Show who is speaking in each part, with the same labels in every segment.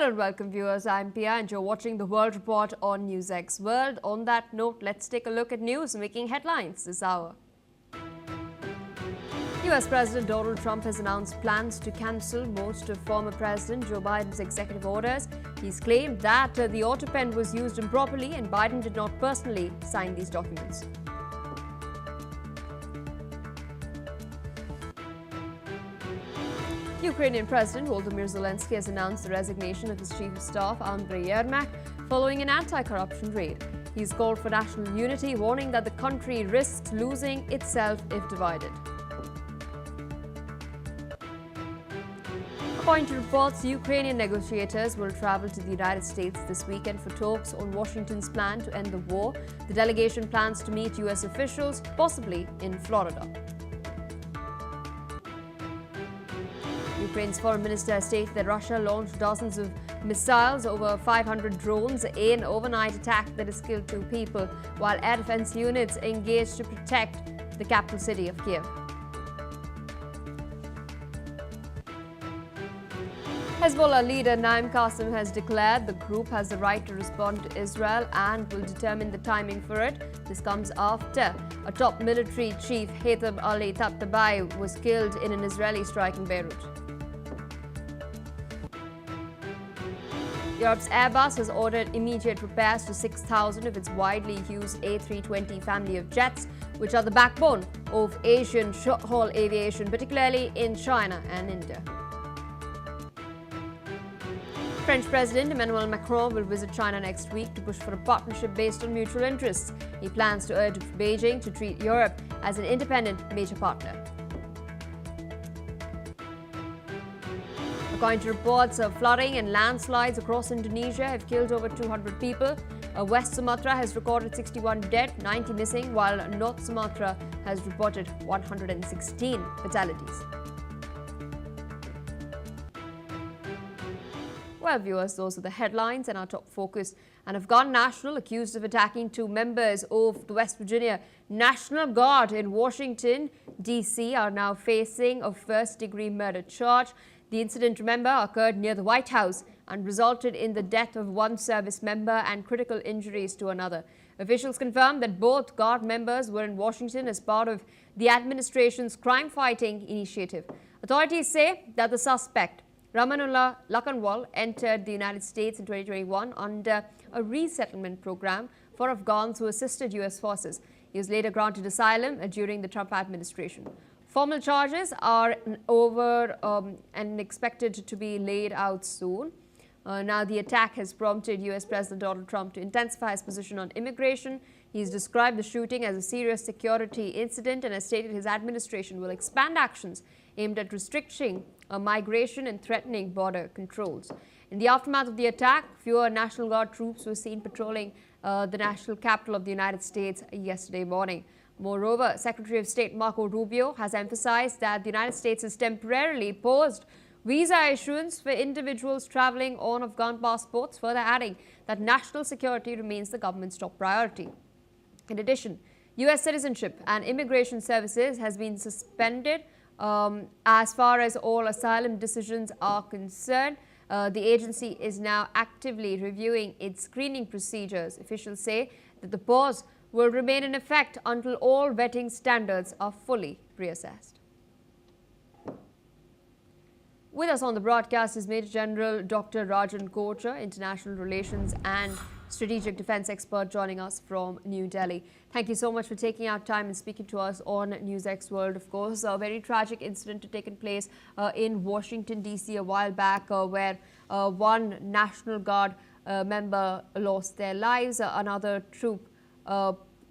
Speaker 1: Hello and welcome viewers, I'm Pia and you're watching the World Report on NewsX World. On that note, let's take a look at news making headlines this hour. US President Donald Trump has announced plans to cancel most of former President Joe Biden's executive orders. He's claimed that the auto pen was used improperly and Biden did not personally sign these documents. Ukrainian President Volodymyr Zelensky has announced the resignation of his chief of staff, Andriy Yermak, following an anti-corruption raid. He's called for national unity, warning that the country risks losing itself if divided. According to reports, Ukrainian negotiators will travel to the United States this weekend for talks on Washington's plan to end the war. The delegation plans to meet US officials, possibly in Florida. Ukraine's foreign minister has stated that Russia launched dozens of missiles, over 500 drones, in an overnight attack that has killed 2 people, while air defense units engaged to protect the capital city of Kyiv. Hezbollah leader Naim Qassem has declared the group has the right to respond to Israel and will determine the timing for it. This comes after a top military chief, Haitham Ali Tabatabai, was killed in an Israeli strike in Beirut. Europe's Airbus has ordered immediate repairs to 6,000 of its widely used A320 family of jets, which are the backbone of Asian short-haul aviation, particularly in China and India. French President Emmanuel Macron will visit China next week to push for a partnership based on mutual interests. He plans to urge Beijing to treat Europe as an independent major partner. According to reports, flooding and landslides across Indonesia have killed over 200 people. West Sumatra has recorded 61 dead, 90 missing, while North Sumatra has reported 116 fatalities. Well, viewers, those are the headlines and our top focus. An Afghan national accused of attacking 2 members of the West Virginia National Guard in Washington, D.C. are now facing a first-degree murder charge. The incident, remember, occurred near the White House and resulted in the death of 1 service member and critical injuries to another. Officials confirmed that both Guard members were in Washington as part of the administration's crime-fighting initiative. Authorities say that the suspect, Ramanullah Lakanwal, entered the United States in 2021 under a resettlement program for Afghans who assisted U.S. forces. He was later granted asylum during the Trump administration. Formal charges are over and expected to be laid out soon. Now, the attack has prompted U.S. President Donald Trump to intensify his position on immigration. He's described the shooting as a serious security incident and has stated his administration will expand actions aimed at restricting migration and threatening border controls. In the aftermath of the attack, fewer National Guard troops were seen patrolling the national capital of the United States yesterday morning. Moreover, Secretary of State Marco Rubio has emphasized that the United States has temporarily paused visa issuance for individuals traveling on Afghan passports, further adding that national security remains the government's top priority. In addition, U.S. Citizenship and Immigration Services has been suspended as far as all asylum decisions are concerned. The agency is now actively reviewing its screening procedures. Officials say that the pause will remain in effect until all vetting standards are fully reassessed. With us on the broadcast is Major General Dr. Rajan Kochhar, International Relations and Strategic Defense expert, joining us from New Delhi. Thank you so much for taking out time and speaking to us on NewsX World. Of course, a very tragic incident had taken place in Washington, D.C. a while back where 1 National Guard member lost their lives. Another troop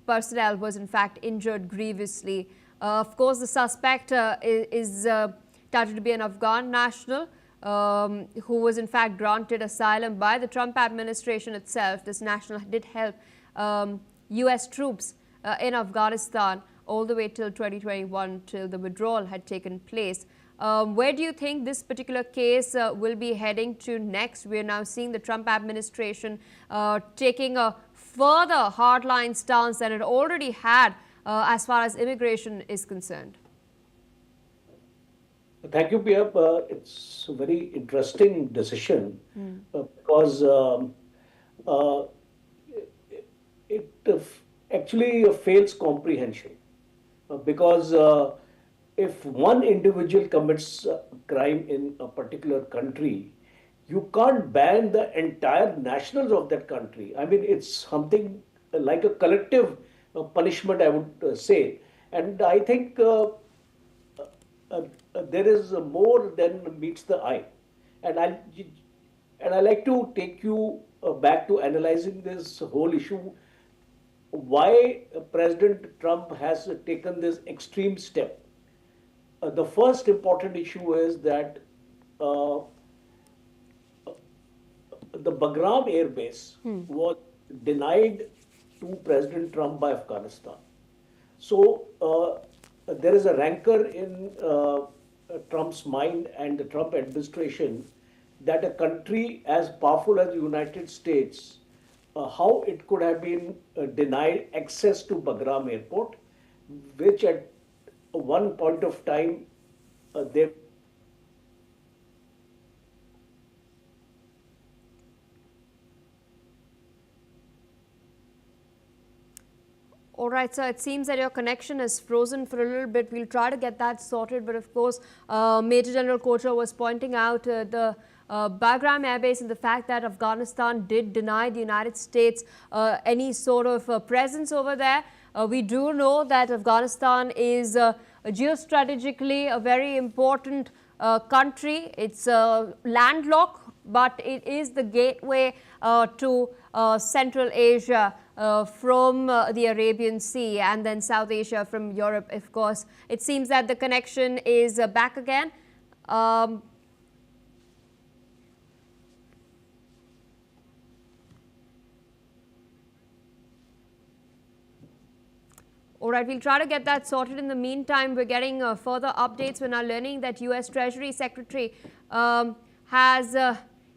Speaker 1: personnel was in fact injured grievously. Of course, the suspect is touted to be an Afghan national who was in fact granted asylum by the Trump administration itself. This national did help U.S. troops in Afghanistan all the way till 2021, till the withdrawal had taken place. Where do you think this particular case will be heading to next? We are now seeing the Trump administration taking a further hardline stance than it already had as far as immigration is concerned.
Speaker 2: Thank you, Pia. It's a very interesting decision because uh, it actually fails comprehension. Because if one individual commits a crime in a particular country, you can't ban the entire nationals of that country. I mean, it's something like a collective punishment, I would say. And I think uh, there is more than meets the eye. And I like to take you back to analyzing this whole issue. Why President Trump has taken this extreme step? The first important issue is that uh, the Bagram Air Base was denied to President Trump by Afghanistan. So there is a rancor in Trump's mind and the Trump administration that a country as powerful as the United States, how it could have been denied access to Bagram Airport, which at one point of time they
Speaker 1: All right, so it seems that your connection is frozen for a little bit. We'll try to get that sorted. But of course, Major General Kocher was pointing out the Bagram Air Base and the fact that Afghanistan did deny the United States any sort of presence over there. We do know that Afghanistan is geostrategically a very important country. It's landlocked, but it is the gateway to Central Asia from the Arabian Sea, and then South Asia from Europe, of course. It seems that the connection is back again. Um, All right, we'll try to get that sorted. In the meantime, we're getting further updates. We're now learning that U.S. Treasury Secretary has,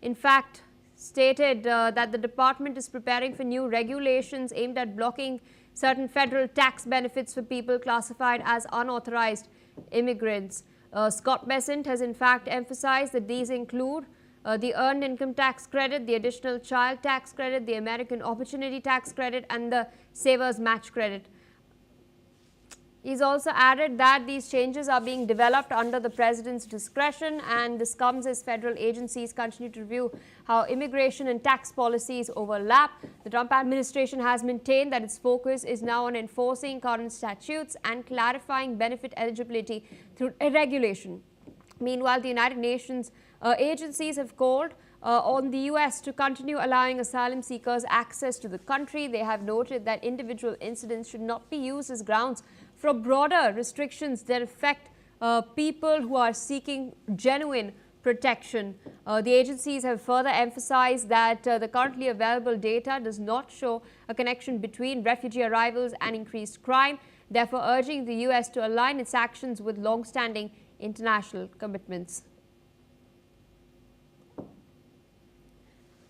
Speaker 1: in fact, stated that the department is preparing for new regulations aimed at blocking certain federal tax benefits for people classified as unauthorized immigrants. Scott Bessent has, in fact, emphasized that these include the Earned Income Tax Credit, the Additional Child Tax Credit, the American Opportunity Tax Credit, and the Savers Match Credit. He's also added that these changes are being developed under the president's discretion, and this comes as federal agencies continue to review how immigration and tax policies overlap. The Trump administration has maintained that its focus is now on enforcing current statutes and clarifying benefit eligibility through regulation. Meanwhile, the United Nations agencies have called on the U.S. to continue allowing asylum seekers access to the country. They have noted that individual incidents should not be used as grounds for broader restrictions that affect people who are seeking genuine protection. The agencies have further emphasized that the currently available data does not show a connection between refugee arrivals and increased crime, therefore urging the U.S. to align its actions with long-standing international commitments.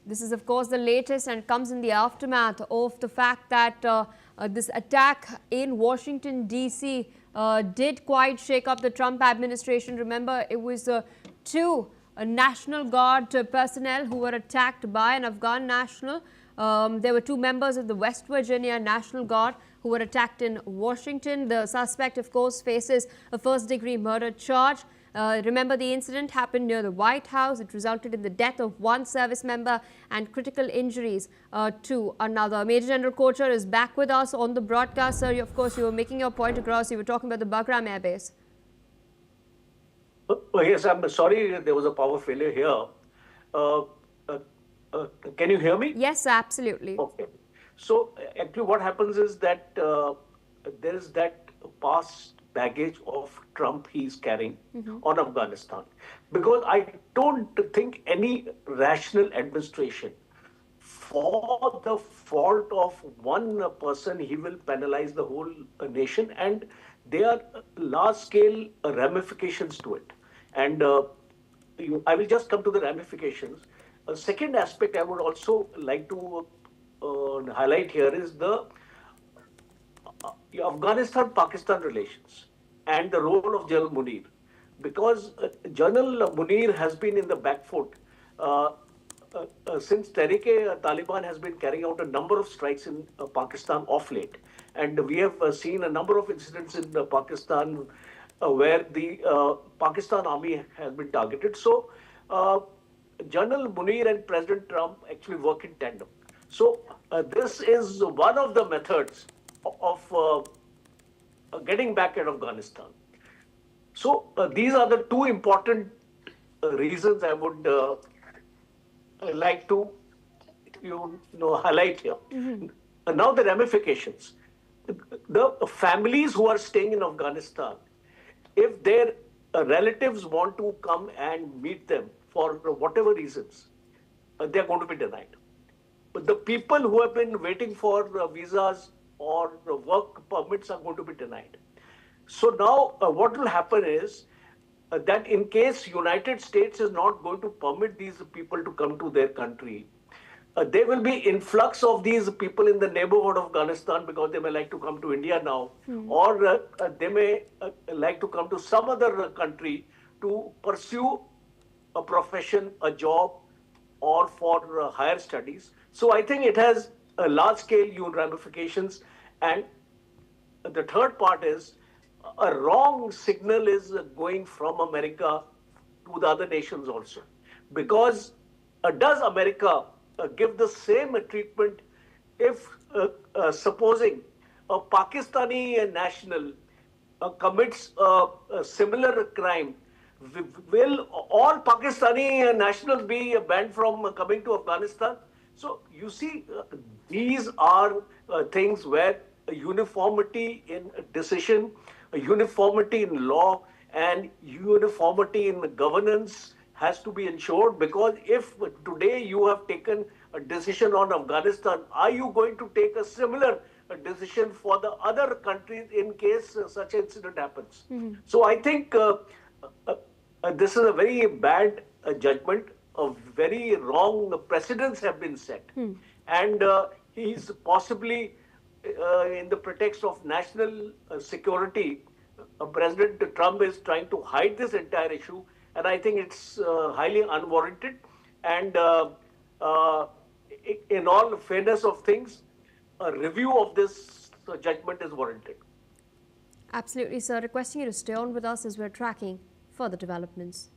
Speaker 1: This is, of course, the latest and comes in the aftermath of the fact that this attack in Washington, D.C. Did quite shake up the Trump administration. Remember, it was two National Guard personnel who were attacked by an Afghan national. There were two members of the West Virginia National Guard who were attacked in Washington. The suspect, of course, faces a first-degree murder charge. Remember, the incident happened near the White House. It resulted in the death of one service member and critical injuries to another. Major General Kocher is back with us on the broadcast. Sir, of course, you were making your point across. You were talking about the Bagram Air Base.
Speaker 2: Yes, I'm sorry there was a power failure here. Uh, uh, can you hear me?
Speaker 1: Yes, absolutely.
Speaker 2: Okay. So actually, what happens is that there is that past baggage of Trump he's carrying on Afghanistan, because I don't think any rational administration, for the fault of one person, he will penalize the whole nation, and there are large scale ramifications to it. And I will just come to the ramifications. A second aspect I would also like to highlight here is the Afghanistan-Pakistan relations and the role of General Munir. because General Munir has been in the back foot since Taliban has been carrying out a number of strikes in Pakistan off late. And we have seen a number of incidents in Pakistan where the Pakistan army has been targeted. So, General Munir and President Trump actually work in tandem. So, this is one of the methods of getting back at Afghanistan. So, these are the two important reasons I would like to highlight here. Now the ramifications. The families who are staying in Afghanistan, if their relatives want to come and meet them for whatever reasons, they are going to be denied. But the people who have been waiting for visas or work permits are going to be denied. So now what will happen is that in case United States is not going to permit these people to come to their country, there will be influx of these people in the neighborhood of Afghanistan because they may like to come to India now, or they may like to come to some other country to pursue a profession, a job, or for higher studies. So I think it has large-scale ramifications. And the third part is a wrong signal is going from America to the other nations also. Because does America give the same treatment if, supposing a Pakistani national commits a similar crime? Will all Pakistani nationals be banned from coming to Afghanistan? So you see, these are things where uniformity in decision, uniformity in law, and uniformity in governance has to be ensured, because if today you have taken a decision on Afghanistan, are you going to take a similar decision for the other countries in case such an incident happens? So I think this is a very bad judgment. Very wrong precedents have been set. And he's possibly, in the pretext of national security, President Trump is trying to hide this entire issue. And I think it's highly unwarranted. And in all fairness of things, a review of this judgment is warranted.
Speaker 1: Absolutely, sir. Requesting you to stay on with us as we're tracking further developments.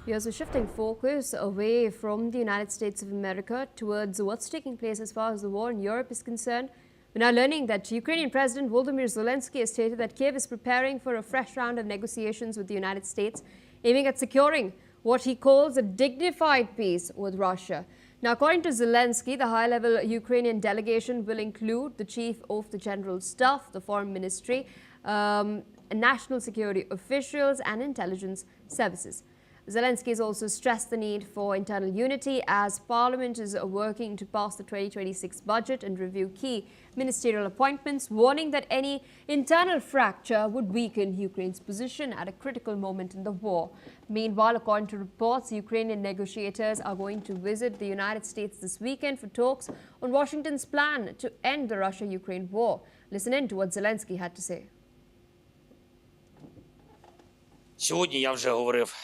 Speaker 1: We are also shifting focus away from the United States of America towards what's taking place as far as the war in Europe is concerned. We're now learning that Ukrainian President Volodymyr Zelensky has stated that Kyiv is preparing for a fresh round of negotiations with the United States, aiming at securing what he calls a dignified peace with Russia. Now, according to Zelensky, the high-level Ukrainian delegation will include the chief of the general staff, the foreign ministry, national security officials, and intelligence services. Zelensky has also stressed the need for internal unity as Parliament is working to pass the 2026 budget and review key ministerial appointments, warning that any internal fracture would weaken Ukraine's position at a critical moment in the war. Meanwhile, according to reports, Ukrainian negotiators are going to visit the United States this weekend for talks on Washington's plan to end the Russia-Ukraine war. Listen in to what Zelensky had to say.
Speaker 3: Сьогодні я вже говорив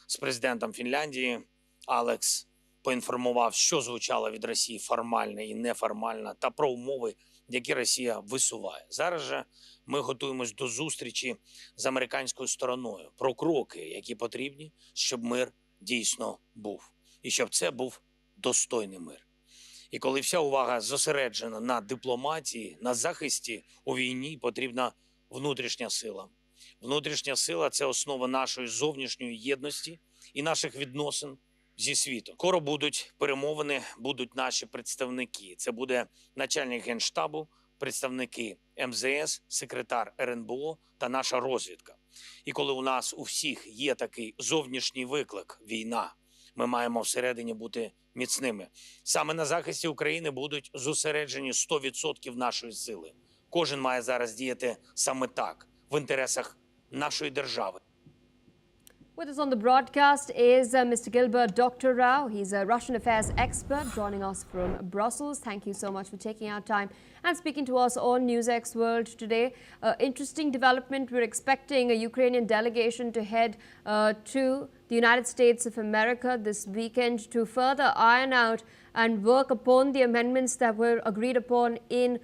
Speaker 3: з президентом Фінляндії. Алекс поінформував, що звучало від Росії формально і неформально, та про умови, які Росія висуває. Зараз же ми готуємось до зустрічі з американською стороною про кроки, які потрібні, щоб мир дійсно був. І щоб це був достойний мир. І коли вся увага зосереджена на дипломатії, на захисті у війні, потрібна внутрішня сила. Внутрішня сила – це основа нашої зовнішньої єдності і наших відносин зі світом. Скоро будуть перемовини, будуть наші представники. Це буде начальник Генштабу, представники МЗС, секретар РНБО та наша розвідка. І коли у нас у всіх є такий зовнішній виклик – війна, ми маємо всередині бути міцними. Саме на захисті України будуть зосереджені 100% нашої сили. Кожен має зараз діяти саме так, в інтересах нашої держави.
Speaker 1: With us on the broadcast is Mr. Gilbert Dr. Rao. He's a Russian affairs expert joining us from Brussels. Thank you so much for taking our time and speaking to us on NewsX World today. Interesting development. We're expecting a Ukrainian delegation to head to the United States of America this weekend to further iron out and work upon the amendments that were agreed upon in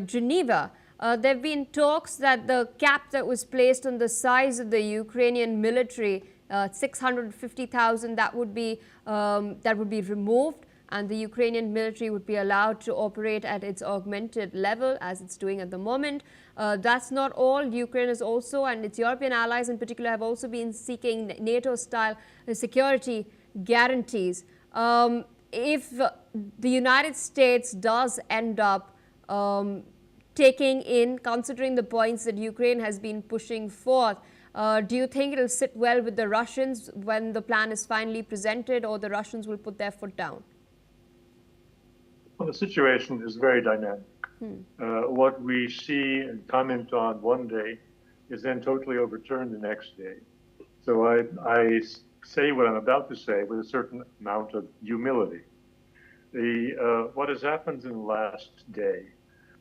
Speaker 1: Geneva. There have been talks that the cap that was placed on the size of the Ukrainian military, 650,000, that would be removed, and the Ukrainian military would be allowed to operate at its augmented level as it's doing at the moment. That's not all. Ukraine is also, and its European allies in particular, have also been seeking NATO-style security guarantees. If the United States does end up considering the points that Ukraine has been pushing forth, do you think it'll sit well with the Russians when the plan is finally presented, or the Russians will put their foot down?
Speaker 4: Well, the situation is very dynamic. What we see and comment on one day is then totally overturned the next day. So I say what I'm about to say with a certain amount of humility. What has happened in the last day,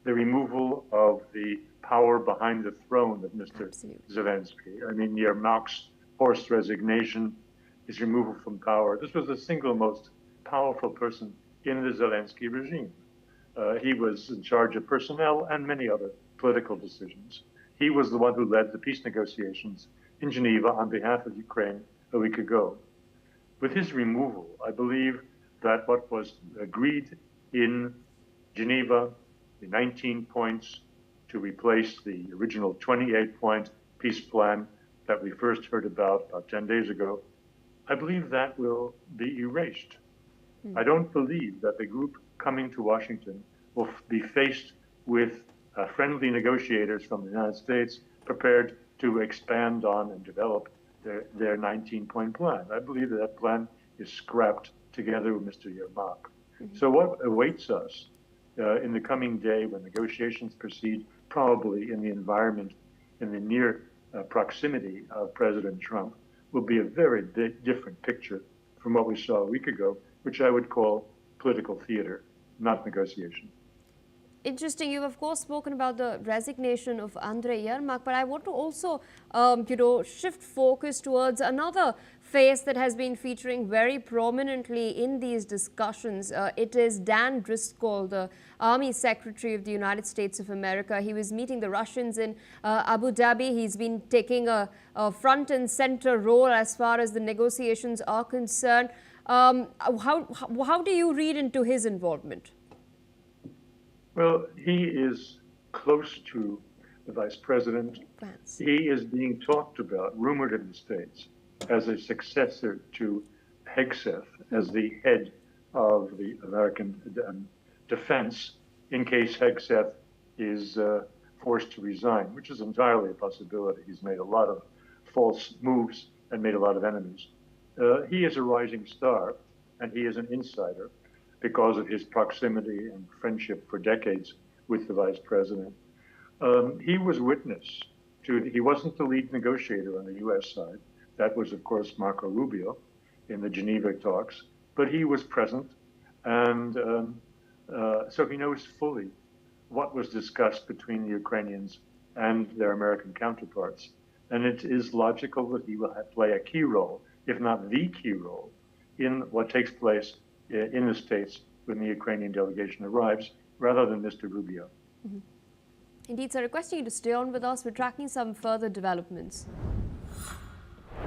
Speaker 4: the removal of the power behind the throne of Mr. Zelensky. I mean, Yermak's forced resignation, his removal from power. This was the single most powerful person in the Zelensky regime. He was in charge of personnel and many other political decisions. He was the one who led the peace negotiations in Geneva on behalf of Ukraine a week ago. With his removal, I believe that what was agreed in Geneva, the 19 points to replace the original 28-point peace plan that we first heard about 10 days ago, I believe that will be erased. I don't believe that the group coming to Washington will be faced with friendly negotiators from the United States prepared to expand on and develop their 19-point plan. I believe that plan is scrapped together with Mr. Yermak. So what awaits us in the coming day when negotiations proceed, probably in the environment, in the near proximity of President Trump, will be a very different picture from what we saw a week ago, which I would call political theater, not negotiation.
Speaker 1: Interesting. You've, of course, spoken about the resignation of Andrei Yermak, but I want to also, shift focus towards another face that has been featuring very prominently in these discussions. It is Dan Driscoll, the Army Secretary of the United States of America. He was meeting the Russians in Abu Dhabi. He's been taking a front and center role as far as the negotiations are concerned. How do you read into his involvement?
Speaker 4: Well, he is close to the vice president. He is being talked about, rumored in the States, as a successor to Hegseth, as the head of the American defense, in case Hegseth is forced to resign, which is entirely a possibility. He's made a lot of false moves and made a lot of enemies. He is a rising star, and he is an insider because of his proximity and friendship for decades with the vice president. He was witness to, he wasn't the lead negotiator on the U.S. side. That was, of course, Marco Rubio in the Geneva talks, but he was present, and so he knows fully what was discussed between the Ukrainians and their American counterparts. And it is logical that he will play a key role, if not the key role, in what takes place in the States when the Ukrainian delegation arrives, rather than Mr. Rubio.
Speaker 1: Indeed, sir. Requesting you to stay on with us. We're tracking some further developments.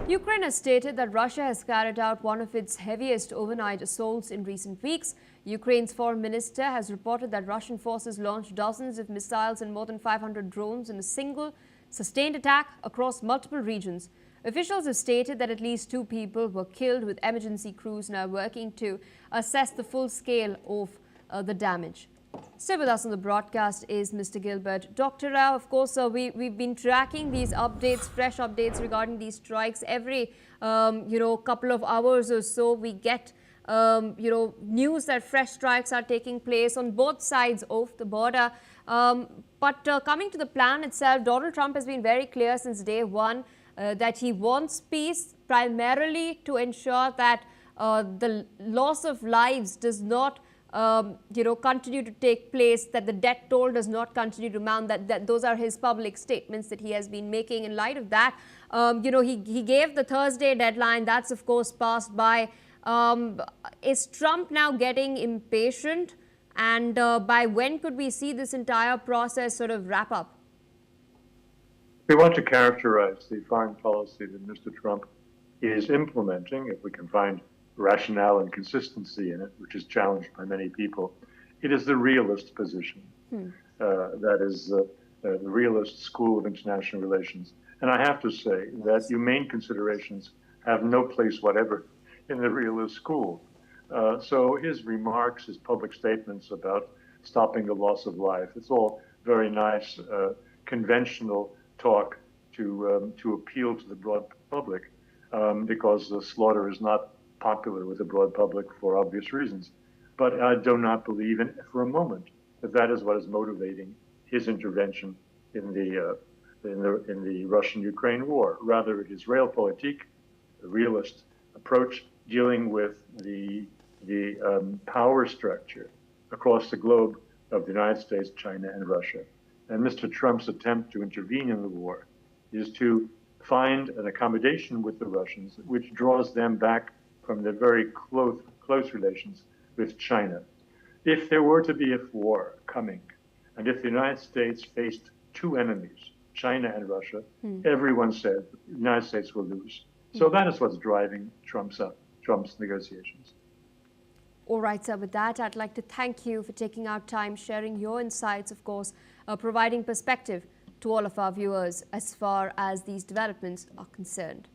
Speaker 1: Ukraine has stated that Russia has carried out one of its heaviest overnight assaults in recent weeks. Ukraine's foreign minister has reported that Russian forces launched dozens of missiles and more than 500 drones in a single sustained attack across multiple regions. Officials have stated that at least 2 people were killed, with emergency crews now working to assess the full scale of the damage. Stay with us on the broadcast is Mr. Gilbert. Dr. Rao, of course, we've been tracking these updates, fresh updates regarding these strikes. Every, couple of hours or so, we get, news that fresh strikes are taking place on both sides of the border. But coming to the plan itself, Donald Trump has been very clear since day one that he wants peace primarily to ensure that the loss of lives does not continue to take place, that the death toll does not continue to mount, that those are his public statements that he has been making. In light of that, he gave the Thursday deadline. That's, of course, passed by. Is Trump now getting impatient? And by when could we see this entire process sort of wrap up?
Speaker 4: We want to characterize the foreign policy that Mr. Trump is implementing, if we can find rationale and consistency in it, which is challenged by many people. It is the realist position. That is the realist school of international relations. And I have to say that humane considerations have no place whatever in the realist school. So his remarks, his public statements about stopping the loss of life, it's all very nice, conventional talk to appeal to the broad public, because the slaughter is not popular with the broad public for obvious reasons. But I do not believe for a moment that that is what is motivating his intervention in the Russian-Ukraine war. Rather, it is realpolitik, a realist approach dealing with the power structure across the globe of the United States, China, and Russia. And Mr. Trump's attempt to intervene in the war is to find an accommodation with the Russians, which draws them back from their very close relations with China. If there were to be a war coming, and if the United States faced two enemies, China and Russia, everyone said the United States will lose. So that is what's driving Trump's negotiations.
Speaker 1: All right, sir. With that, I'd like to thank you for taking out time, sharing your insights, of course, providing perspective to all of our viewers as far as these developments are concerned.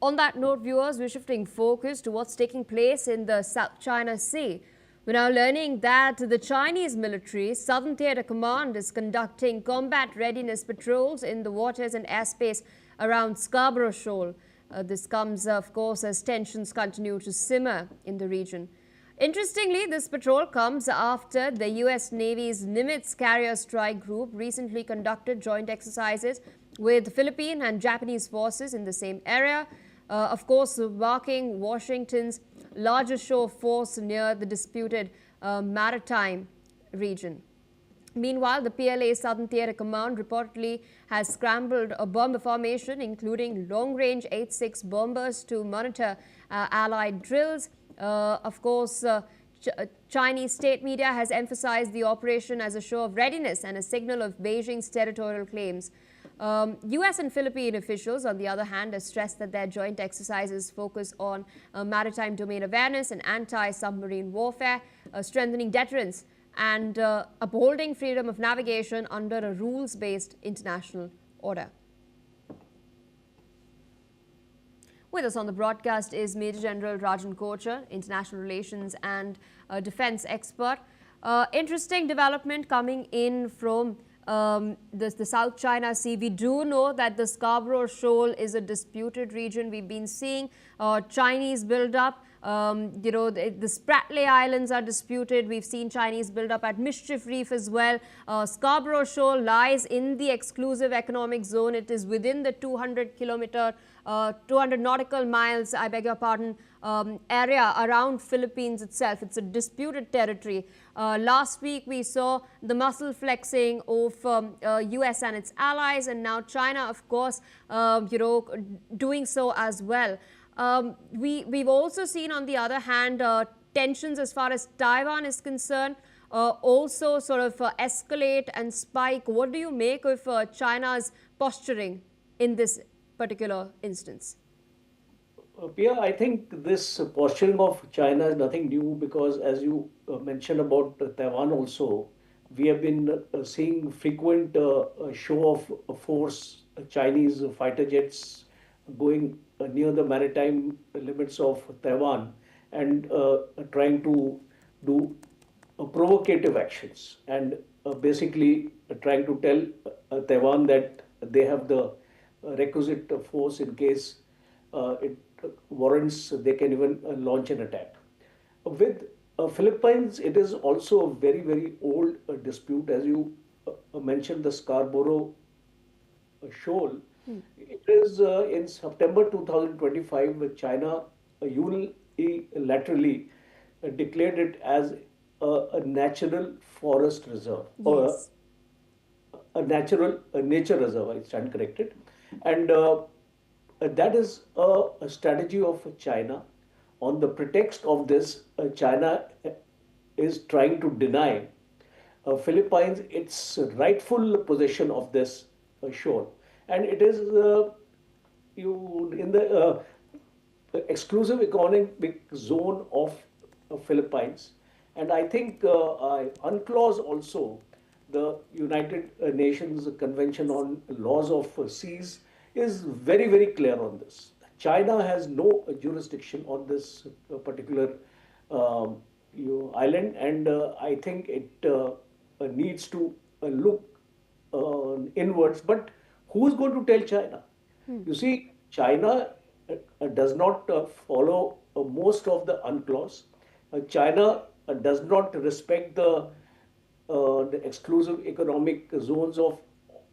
Speaker 1: On that note, viewers, we're shifting focus to what's taking place in the South China Sea. We're now learning that the Chinese military Southern Theater Command is conducting combat readiness patrols in the waters and airspace around Scarborough Shoal. This comes, of course, as tensions continue to simmer in the region. Interestingly, this patrol comes after the U.S. Navy's Nimitz Carrier Strike Group recently conducted joint exercises with Philippine and Japanese forces in the same area, of course, marking Washington's largest show of force near the disputed maritime region. Meanwhile, the PLA Southern Theater Command reportedly has scrambled a bomber formation, including long-range 8.6 bombers to monitor Allied drills. Of course, Chinese state media has emphasized the operation as a show of readiness and a signal of Beijing's territorial claims. U.S. and Philippine officials, on the other hand, have stressed that their joint exercises focus on maritime domain awareness and anti-submarine warfare, strengthening deterrence, and upholding freedom of navigation under a rules-based international order. With us on the broadcast is Major General Rajan Kochar, international relations and defense expert. Interesting development coming in from the South China Sea. We do know that the Scarborough Shoal is a disputed region. We've been seeing Chinese build-up. The Spratly Islands are disputed. We've seen Chinese build-up at Mischief Reef as well. Scarborough Shoal lies in the exclusive economic zone. It is within the 200 nautical miles, I beg your pardon, area around Philippines itself. It's a disputed territory. Last week we saw the muscle flexing of US and its allies, and now China, of course, doing so as well. We've also seen, on the other hand, tensions as far as Taiwan is concerned also sort of escalate and spike. What do you make of China's posturing in this particular instance?
Speaker 2: Pia, I think this posturing of China is nothing new, because as you mentioned about Taiwan also, we have been seeing frequent show of force, Chinese fighter jets going near the maritime limits of Taiwan and trying to do provocative actions, and basically trying to tell Taiwan that they have the requisite force in case it warrants, they can even launch an attack. With Philippines, it is also a very, very old dispute. As you mentioned, the Scarborough shoal. It is in September 2025, China unilaterally declared it as a natural forest reserve, or
Speaker 1: Yes.
Speaker 2: a nature reserve, I stand corrected. And that is a strategy of China. On the pretext of this, China is trying to deny Philippines its rightful possession of this shore. And it is in the exclusive economic zone of Philippines. And I think UNCLOS also, the United Nations Convention on Laws of Seas, is very, very clear on this. China has no jurisdiction on this particular island, and I think it needs to look inwards. But who's going to tell China? You see, China does not follow most of the UNCLOS. China does not respect the exclusive economic zones of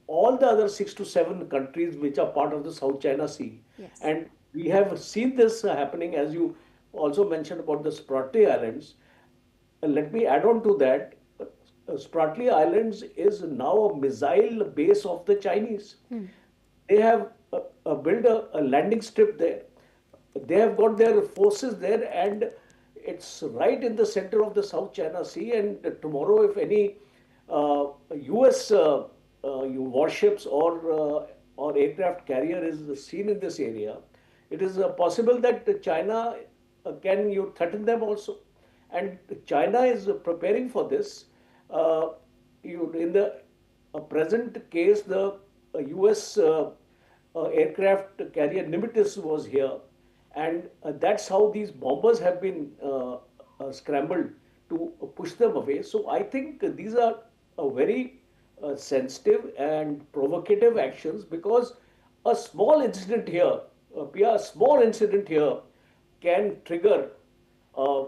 Speaker 2: all the other 6 to 7 countries which are part of the South China Sea.
Speaker 1: Yes.
Speaker 2: And we have seen this happening, as you also mentioned about the Spratly Islands. Let me add on to that. Spratly Islands is now a missile base of the Chinese. They have built a landing strip there. They have got their forces there, and it's right in the center of the South China Sea. And tomorrow, if any U.S. Warships or aircraft carrier is seen in this area, it is possible that China can threaten them also. And China is preparing for this. In the present case, the U.S. Aircraft carrier Nimitz was here, and that's how these bombers have been scrambled to push them away. So I think these are very sensitive and provocative actions, because a small incident here, a small incident here can trigger a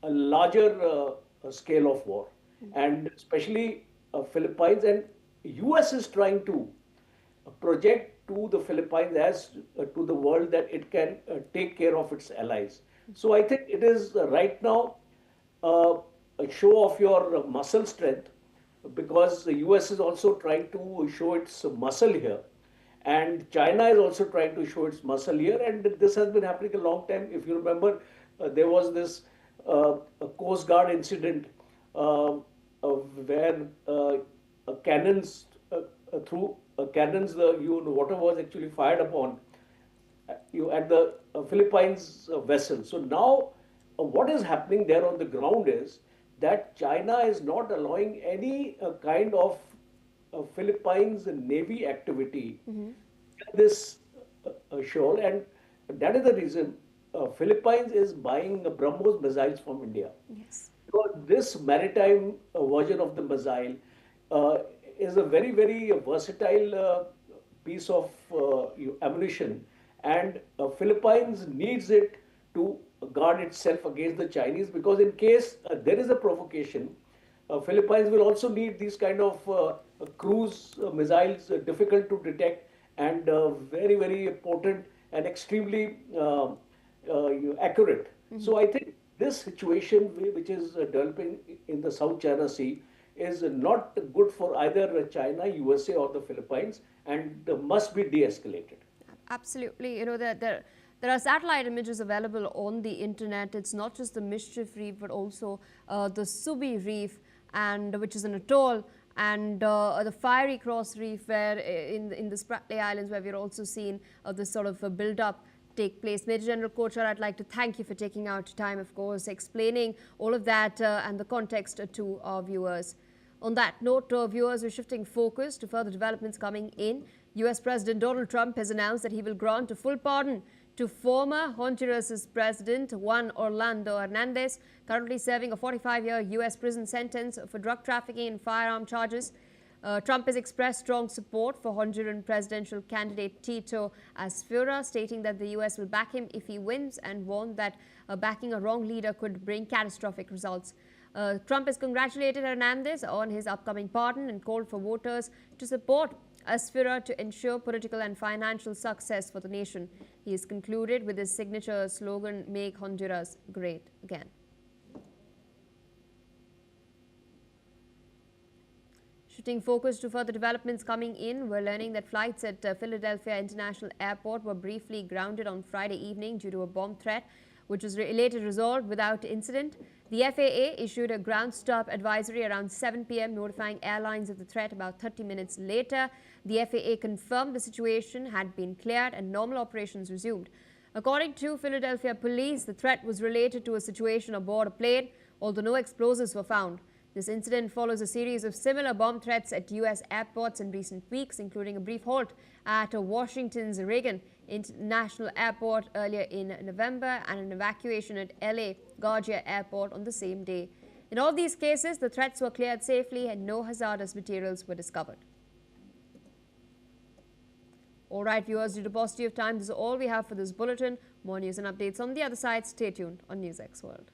Speaker 2: larger scale of war. And especially Philippines, and US is trying to project to the Philippines as to the world that it can take care of its allies. So I think it is right now a show of your muscle strength, because the US is also trying to show its muscle here, and China is also trying to show its muscle here, and this has been happening a long time. If you remember, there was this Coast Guard incident where cannons through cannons, the water was actually fired upon at the Philippines vessel. So now, what is happening there on the ground is that China is not allowing any kind of Philippines Navy activity in this shoal, and that is the reason Philippines is buying BrahMos missiles from India.
Speaker 1: Yes.
Speaker 2: So this maritime version of the missile is a very, very versatile piece of ammunition, and Philippines needs it to guard itself against the Chinese, because in case there is a provocation, Philippines will also need these kind of cruise missiles, difficult to detect and very, very potent and extremely accurate. So I think this situation which is developing in the South China Sea is not good for either China, USA or the Philippines, and must be de-escalated.
Speaker 1: Absolutely. You know, there are satellite images available on the internet. It's not just the Mischief Reef, but also the Subi Reef, and which is an atoll, and the Fiery Cross Reef, where in the Spratly Islands, where we're also seeing this sort of a build-up take place. Major General Kochar, I'd like to thank you for taking out time, of course, explaining all of that and the context to our viewers. On that note, viewers, we're shifting focus to further developments coming in. US President Donald Trump has announced that he will grant a full pardon to former Honduras President Juan Orlando Hernandez, currently serving a 45-year US prison sentence for drug trafficking and firearm charges. Trump has expressed strong support for Honduran presidential candidate Tito Asfura, stating that the US will back him if he wins, and warned that backing a wrong leader could bring catastrophic results. Trump has congratulated Hernandez on his upcoming pardon and called for voters to support aspira to ensure political and financial success for the nation. He has concluded with his signature slogan, "Make Honduras Great Again." Shifting focus to further developments coming in, we're learning that flights at Philadelphia International Airport were briefly grounded on Friday evening due to a bomb threat, which was later resolved without incident. The FAA issued a ground stop advisory around 7 p.m., notifying airlines of the threat. About 30 minutes later, the FAA confirmed the situation had been cleared and normal operations resumed. According to Philadelphia police, the threat was related to a situation aboard a plane, although no explosives were found. This incident follows a series of similar bomb threats at U.S. airports in recent weeks, including a brief halt at Washington's Reagan International Airport earlier in November and an evacuation at L.A. LaGuardia Airport on the same day. In all these cases, the threats were cleared safely and no hazardous materials were discovered. All right, viewers, due to paucity of time, this is all we have for this bulletin. More news and updates on the other side. Stay tuned on NewsX World.